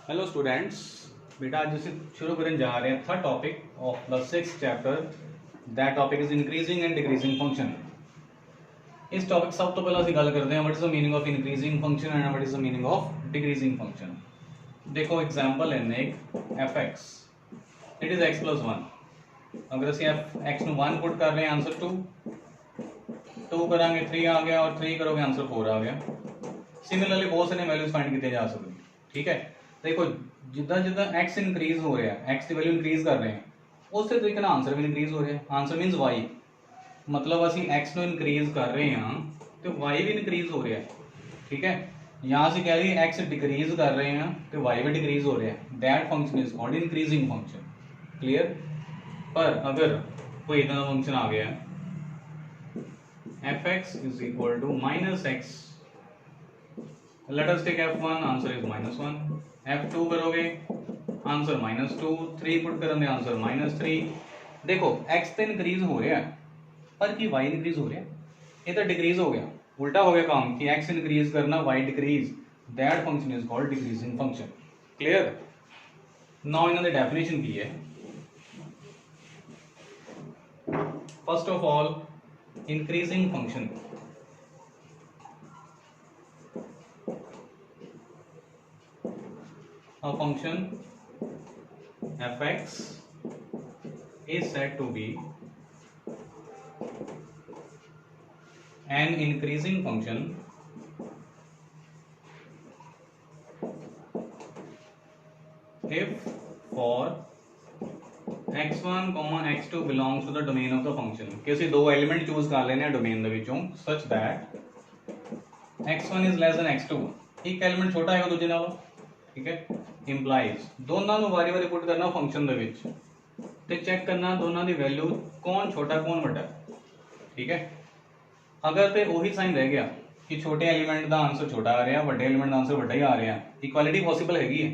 Hello students, बेटा आज ਅਸੀਂ ਸ਼ੁਰੂ ਕਰਨ ਜਾ ਰਹੇ ਹਾਂ third topic of the 6th chapter. That topic is increasing and decreasing function. इस टॉपिक सब तो पहले ਅਸੀਂ ਗੱਲ ਕਰਦੇ ਹਾਂ what is the meaning of increasing function and what is the meaning of decreasing function. देखो एग्जांपल है एक f(x) इट इज x + 1। अगर ਅਸੀਂ x ਨੂੰ 1 पुट कर रहे हैं आंसर 2 करांगे 3 आ गया और 3 करोगे आंसर 4 आ गया। सिमिलरली बहुत सारे वैल्यूज फाइंड किए जा सकते हैं। ठीक है, देखो जिदा जिदा x इंक्रीज हो रहा है, x की वैल्यू इंक्रीज कर रहे हैं उस तरीके आंसर भी इंक्रीज हो रहा है। आंसर मीनस y, मतलब ਅਸੀਂ x ਨੂੰ इंक्रीज कर रहे हैं तो y भी इंक्रीज हो रहा है। ठीक है, यहाँ से कह रही है x डिक्रीज कर रहे हैं तो y भी डिक्रीज हो रहा है। That function is called increasing function. Clear. पर अगर कोई इतना फंक्शन आ गया f(x) is equal to -x, let us take f1, answer is -1। f2 करोगे आंसर -2, 3 पुट करेंगे आंसर -3। देखो x तो इंक्रीज हो रहा है पर कि y इंक्रीज हो रहा है, ये तो डिक्रीज हो गया, उल्टा हो गया काम कि x इंक्रीज करना y decrease. That function is called decreasing function. Clear. Now इन्होंने डेफिनेशन की है। First of all increasing function, a function f(x) is said to be an increasing function if for x1, x2 belongs to the domain of the function। कि ਅਸੀਂ दो element choose कर लेने domain ਦੇ ਵਿੱਚੋਂ such that x1 is less than x2। एक element छोटा है दूसरे नालों। ठीक है, इंप्लाइज दोनों ਨੂੰ ਵਾਰੀ-ਵਾਰੀ ਪੁੱਟ ਕਰਨਾ ਫੰਕਸ਼ਨ ਦੇ ਵਿੱਚ ਤੇ ਚੈੱਕ ਕਰਨਾ ਦੋਨਾਂ ਦੀ ਵੈਲਿਊ ਕੌਣ ਛੋਟਾ ਕੌਣ ਵੱਡਾ। ਠੀਕ ਹੈ, ਅਗਰ ਤੇ ਉਹੀ ਸਾਈਨ ਰਹਿ ਗਿਆ ਕਿ ਛੋਟੇ ਐਲੀਮੈਂਟ ਦਾ ਆਨਸਰ ਛੋਟਾ ਆ ਰਿਹਾ, ਵੱਡੇ ਐਲੀਮੈਂਟ ਦਾ ਆਨਸਰ ਵੱਡਾ ਹੀ ਆ ਰਿਹਾ, ਇਕੁਐਲਿਟੀ ਪੋਸੀਬਲ ਹੈਗੀ ਹੈ,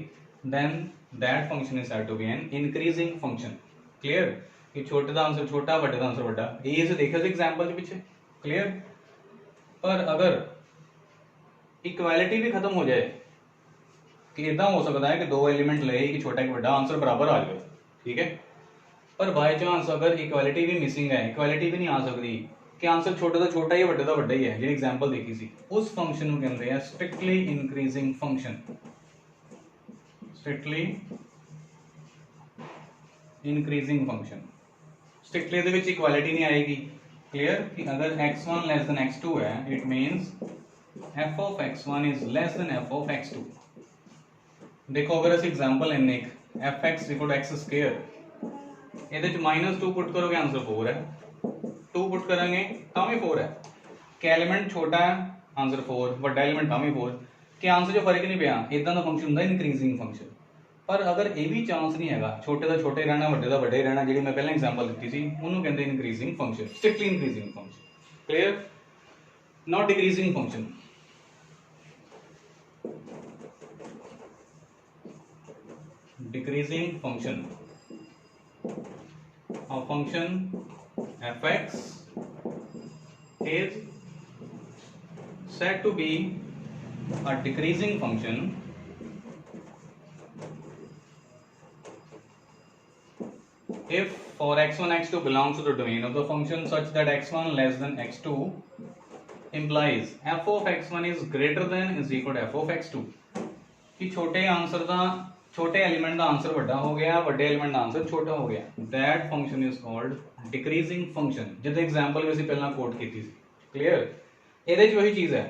then that function is said to be an increasing function. Clear, कि छोटे का आंसर छोटा बड़े का आंसर बड़ा, ये देखा एग्जाम्पल के पीछे। क्लियर। पर अगर इक्वैलिटी भी खत्म हो जाए कि इदा हो सकता है कि दो एलिमेंट ले कि छोटा कि बड़ा आंसर बराबर आ जाए। ठीक है, पर बाय चांस अगर इक्वैलिटी भी मिसिंग है, इक्वैलिटी भी नहीं आ सकती कि आंसर छोटे का छोटा ही बड़े का बड़ा ही है, जी एग्जाम्पल देखी सी, उस फंक्शन को कहते हैं strictly increasing function. Strictly increasing function, strictly they which equality नहीं आएगी। क्लियर, कि अगर x1 लेस देन x2 है, it means f of x1 is less than f of x2। देखो अगर ਅਸੀਂ एग्जांपल लेने एक f(x) = x², ਇਹਦੇ ਚ -2 पुट करोगे आंसर 4 है, 2 पुट करेंगे तो भी 4 है, कि एलिमेंट छोटा है आंसर 4, बड़ा एलिमेंट तो भी 4, कि आंसर जो फर्क नहीं पिया। इदा का फंक्शन होंगे इंक्रीजिंग फंक्शन। पर अगर ये भी चांस नहीं है छोटे का छोटे रहना, बड़े का बड़े रहना, जी मैं पहले एग्जाम्पल दी थी, उन्होंने कहते हैं increasing function, strictly increasing function. Clear, not decreasing function. Decreasing function, a function f(x) is said to be a decreasing function if for x1 x2 belongs to the domain of the function such that x1 less than x2 implies f of x1 is greater than is equal to f of x2। कि छोटे answer का छोटे element का answer बड़ा हो गया, बड़े element का आंसर छोटा हो गया। That function is called decreasing function, जिस एग्जाम्पल भी ਅਸੀਂ ਪਹਿਲਾਂ कोट की थी। क्लियर, ਇਹਦੇ ਚ वही चीज है,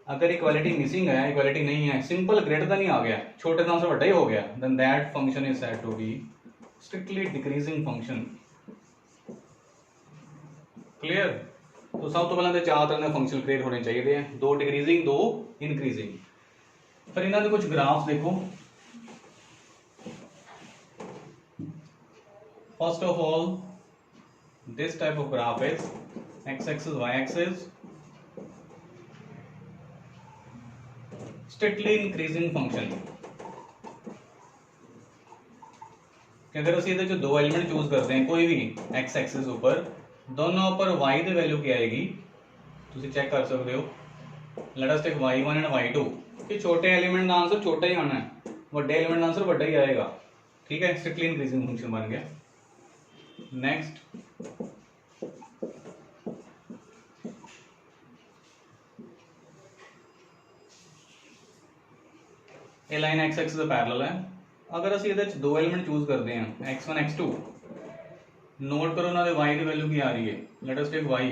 अगर इक्वलिटी मिसिंग है, इक्वलिटी नहीं है, सिंपल ग्रेटर देन ही आ गया, छोटे का आंसर बड़ा ही हो गया, then that function is said to be strictly decreasing function. Clear. तो सब तो पहले तो चार तरह के फंक्शन क्रिएट होने चाहिए, दो डिक्रीजिंग दो इंक्रीजिंग। पर इन्हों के कुछ ग्राफ्स देखो। First of all, this type of graph is x-axis, y-axis, strictly increasing function। कि अगर ਅਸੀਂ ਇਹਦੇ ਚ दो एलिमेंट चूज करते हैं कोई भी x एक्सिस ऊपर, दोनों ऊपर y ਦੀ वैल्यू ਕੀ आएगी ਤੁਸੀਂ चेक कर सकते हो। Late us take y1 and y2 कि छोटे एलिमेंट का आंसर छोटा ही आना है, ਵੱਡੇ एलिमेंट का आंसर ਵੱਡਾ ही आएगा। ठीक है, स्ट्रिक्टली इंक्रीजिंग फंक्शन बन गया। नेक्स्ट ये लाइन एक्स एक्स दे पैरेलल है। अगर ਅਸੀਂ ਇਹਦੇ ਚ ਦੋ एलिमेंट चूज करते हैं x1 x2, नोट करो ना y की वैल्यू की आ रही है, let us take y,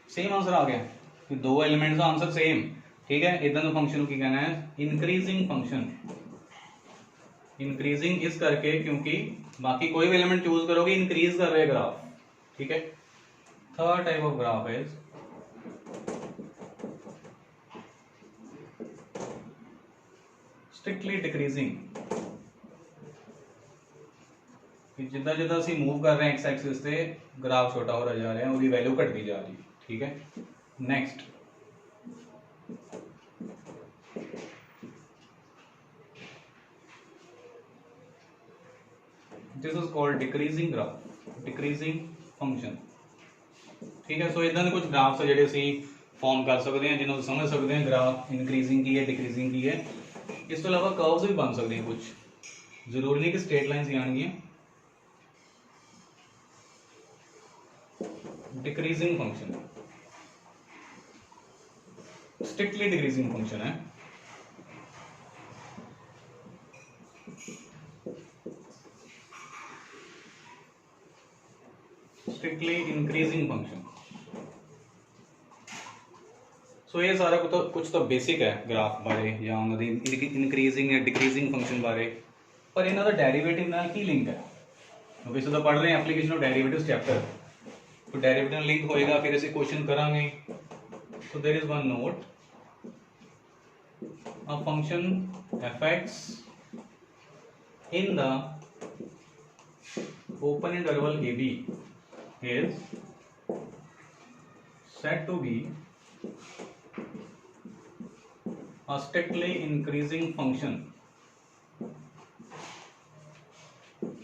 same answer आ गया कि दो एलिमेंट्स का आंसर सेम। ठीक है, इदां दा फंक्शन की कहना है इंक्रीजिंग फंक्शन। इंक्रीजिंग इस करके क्योंकि बाकी कोई भी एलिमेंट चूज करोगे इंक्रीज कर रहे हैं ग्राफ। ठीक है, third type of graph is strictly decreasing. जिदा जिदा असी मूव कर रहे हैं एक्स एक्सिस से ग्राफ छोटा हो रहा जा रहा है, उसकी वैल्यू घटती जा रही है। ठीक है, next this is called decreasing graph, decreasing function. ठीक है, सो इदां दे कुछ ग्राफ्स है जिहड़े असी फॉर्म कर सकते हैं, जिन्होंने समझ सकते हैं ग्राफ इंक्रीजिंग की है डिक्रीजिंग की है। इस तो अलावा कर्व्स भी बन सकते हैं, कुछ जरूरी नहीं कि स्ट्रेट लाइन्स ही आएंगी। Decreasing function strictly decreasing function है। Strictly increasing function. सो ये सारा कुछ तो बेसिक है ग्राफ बारे या इंक्रीजिंग या डिक्रीजिंग फंक्शन बारे, पर इन्हों का डेरीवेटिव नाल की लिंक है, क्योंकि इस पढ़ रहे हैं एप्लीकेशन ऑफ डेरीवेटिव्स चैप्टर, तो डेरिवेटिव लिंक होएगा, फिर ऐसे क्वेश्चन करांगे। तो there is one note, a function fx in the open interval ab is said to be a strictly increasing function.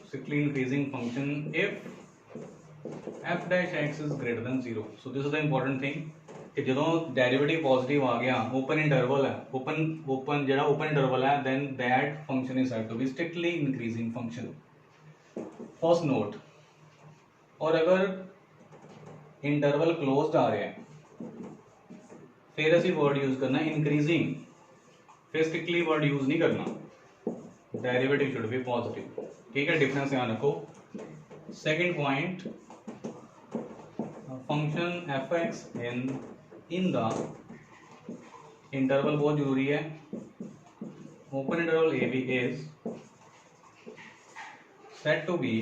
Strictly increasing function if f dash x is greater than 0. So this is the important thing कि ਜਦੋਂ derivative positive आ गया, open interval है, open ਜਿਹੜਾ open interval है, then that function is said to be strictly increasing function. First note, और अगर interval closed आ रहे हैं फिर ਅਸੀਂ वर्ड यूज करना इंक्रीजिंग, फिर स्ट्रिक्टली वर्ड यूज नहीं करना, डेरिवेटिव शुड बी पॉजिटिव। ठीक है, डिफरेंस ध्यान रखो। Second point, function fx in the interval बहुत जरूरी है, open interval ab is said to be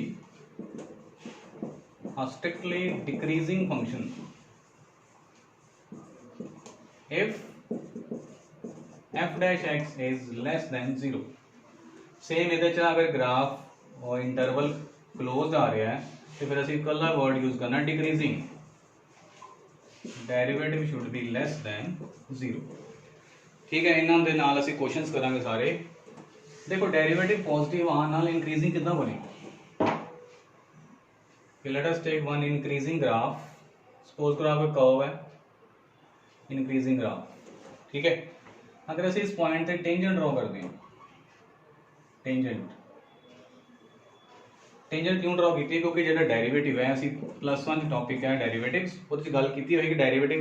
a strictly decreasing function if f dash x is less than 0. Same इधर च अगर ग्राफ और इंटरवल क्लोज आ रहा है तो फिर असं कला वर्ड यूज करना decreasing, derivative should be less than 0। ठीक है, इन्हों के नाल असीं क्वेश्चंस करांगे सारे। देखो डेरिवेटिव पॉजिटिव आने नाल इंक्रीजिंग कितना बने, let us take one increasing graph, suppose करो आपका कर्व है इंक्रीजिंग ग्राफ। ठीक है, अगर असं इस पॉइंट से टेंजेंट ड्रॉ करते हैं, टेंजेंट क्यों ड्रॉ की, क्योंकि जो डेरिवेटिव है असी +1 टॉपिक है डेरिवेटिव्स, वो गल की होगी derivative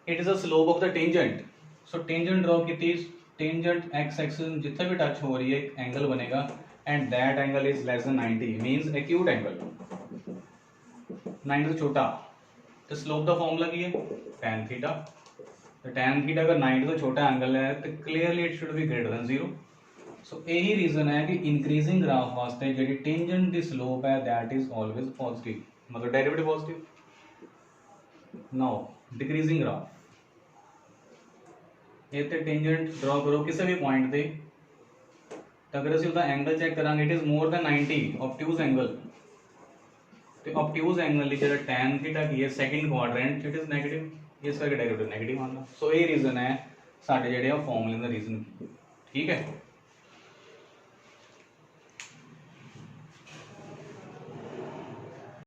it is a slope of the tangent. So tangent draw की, टेंजेंट एक्स एक्सिस जिथे भी टच हो रही है एक एंगल बनेगा and that angle is less than 90, means acute angle, 90 से छोटा। तो स्लोप का फॉर्मूला की है tan थीटा, तो tan थीटा अगर 90 से छोटा एंगल है तो clearly it should be greater than 0। सो यही रीजन है कि इंक्रीजिंग ग्राफ वास्ते जी टेंजेंट की स्लोप है दैट इज ऑलवेज पॉजिटिव, मतलब derivative positive. Now decreasing graph, ये टेंजेंट ड्रॉ करो किसी भी पॉइंट पे, तो अगर असं एंगल चेक करा it is more than 90 obtuse angle, तो ऑब्ट्यूज एंगल की जो tan थीटा की है second quadrant it is negative, इस करके डेरिवेटिव नेगेटिव आना। सो ये रीजन है साढ़े जो फॉर्मूले का रीजन। ठीक है।